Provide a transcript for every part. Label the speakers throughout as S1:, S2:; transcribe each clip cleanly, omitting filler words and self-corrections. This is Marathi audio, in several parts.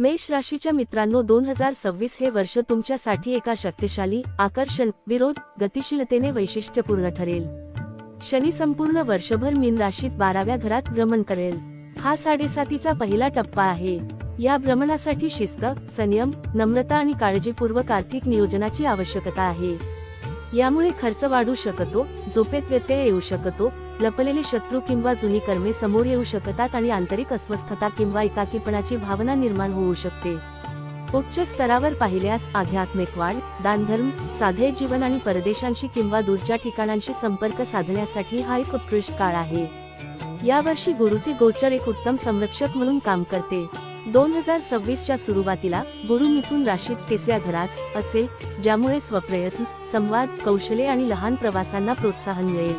S1: मेष राशीच्या मित्रांनो, 2026 हे वर्ष तुमच्यासाठी एका शक्तिशाली, आकर्षण, विरोध, गतिशीलतेने वैशिष्ट्यपूर्ण ठरेल. शनी संपूर्ण वर्षभर मीन राशीत 12व्या घरात भ्रमण करेल. हा 7.5चा पहिला टप्पा आहे. या भ्रमणासाठी शिस्त, संयम, नम्रता आणि काळजीपूर्वक आर्थिक नियोजनाची आवश्यकता आहे. यामुळे खर्च वाढू शकतो, झोपेत व्यत्यय येऊ शकतो, लपलेले शत्रू किंवा जुनी कर्मे समोर येऊ शकतात आणि आंतरिक अस्वस्थता किंवा एकाकीपणाची भावना निर्माण होऊ शकते. उच्च स्तरावर पाहिल्यास आध्यात्मिक वाढ, दानधर्म, साधे जीवन आणि परदेशांशी किंवा दूरच्या ठिकाणांशी संपर्क साधण्यासाठी हा एक उत्कृष्ट काळ आहे. यावर्षी गुरुचे गोचर एक उत्तम संरक्षक म्हणून काम करते. 2026च्या सुरुवातीला गुरु मिथुन राशीत 30व्या घरात असेल, ज्यामुळे स्वप्रयत्न, संवाद, कौशल्ये आणि लहान प्रवासांना प्रोत्साहन मिळेल.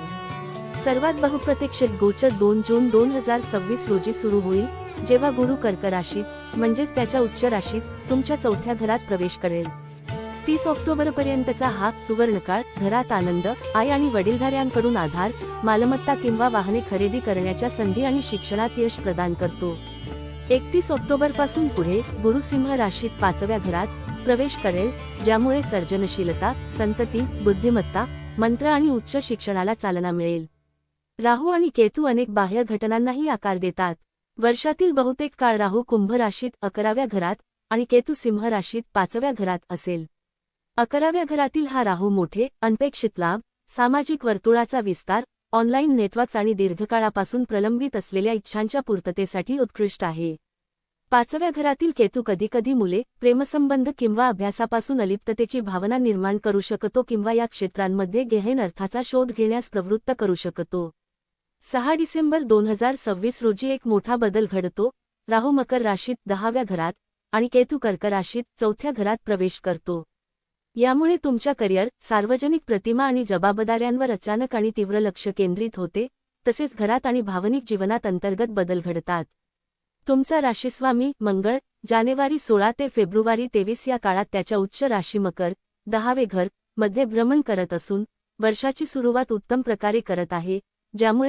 S1: सर्वात बहुप्रतीक्षित गोचर 2 जून 2026 रोजी सुरू होईल, जेव्हा गुरु कर्क राशीत म्हणजेच त्याच्या उच्च राशीत तुमच्या 4थ्या घरात प्रवेश करेल. 30 ऑक्टोबरपर्यंतचा हा सुवर्णकाळ घरात आनंद, आई आणि वडीलधाऱ्यांकडून आधार, मालमत्ता किंवा वाहने खरेदी करण्याच्या संधी आणि शिक्षणात यश प्रदान करतो. 31 ऑक्टोबरपासून पुढे गुरु सिंह राशीत 5व्या घरात प्रवेश करेल, ज्यामुळे सर्जनशीलता, संतती, बुद्धिमत्ता, मंत्र आणि उच्च शिक्षणाला चालना मिळेल. राहू आणि केतू अनेक बाह्य घटनांनाही आकार देतात. वर्षातील बहुतेक काळ राहू कुंभ राशीत 11व्या घरात आणि केतू सिंह राशीत 5व्या घरात असेल. 11व्या घरातील हा राहू मोठे, अनपेक्षित लाभ, सामाजिक वर्तुळाचा विस्तार, ऑनलाईन नेटवर्क्स आणि दीर्घकाळापासून प्रलंबित असलेल्या इच्छांच्या पूर्ततेसाठी उत्कृष्ट आहे. 5व्या घरातील केतू कधीकधी मुले, प्रेमसंबंध किंवा अभ्यासापासून अलिप्ततेची भावना निर्माण करू शकतो किंवा या क्षेत्रांमध्ये गहन अर्थाचा शोध घेण्यास प्रवृत्त करू शकतो. 6 डिसेंबर 2026 रोजी एक मोठा बदल घडतो. राहू मकर राशीत 10व्या घरात आणि केतू कर्क राशीत 4थ्या घरात प्रवेश करतो. यामुळे तुमच्या करिअर, सार्वजनिक प्रतिमा आणि जबाबदाऱ्यांवर अचानक आणि तीव्र लक्ष केंद्रित होते, तसेच घरात आणि भावनिक जीवनात अंतर्गत बदल घडतात. तुमचा राशीस्वामी मंगळ जानेवारी 16 ते फेब्रुवारी 23 या काळात त्याच्या उच्च राशी मकर 10वे घर मध्ये भ्रमण करत असून वर्षाची सुरुवात उत्तम प्रकारे करत आहे, ज्यामुळे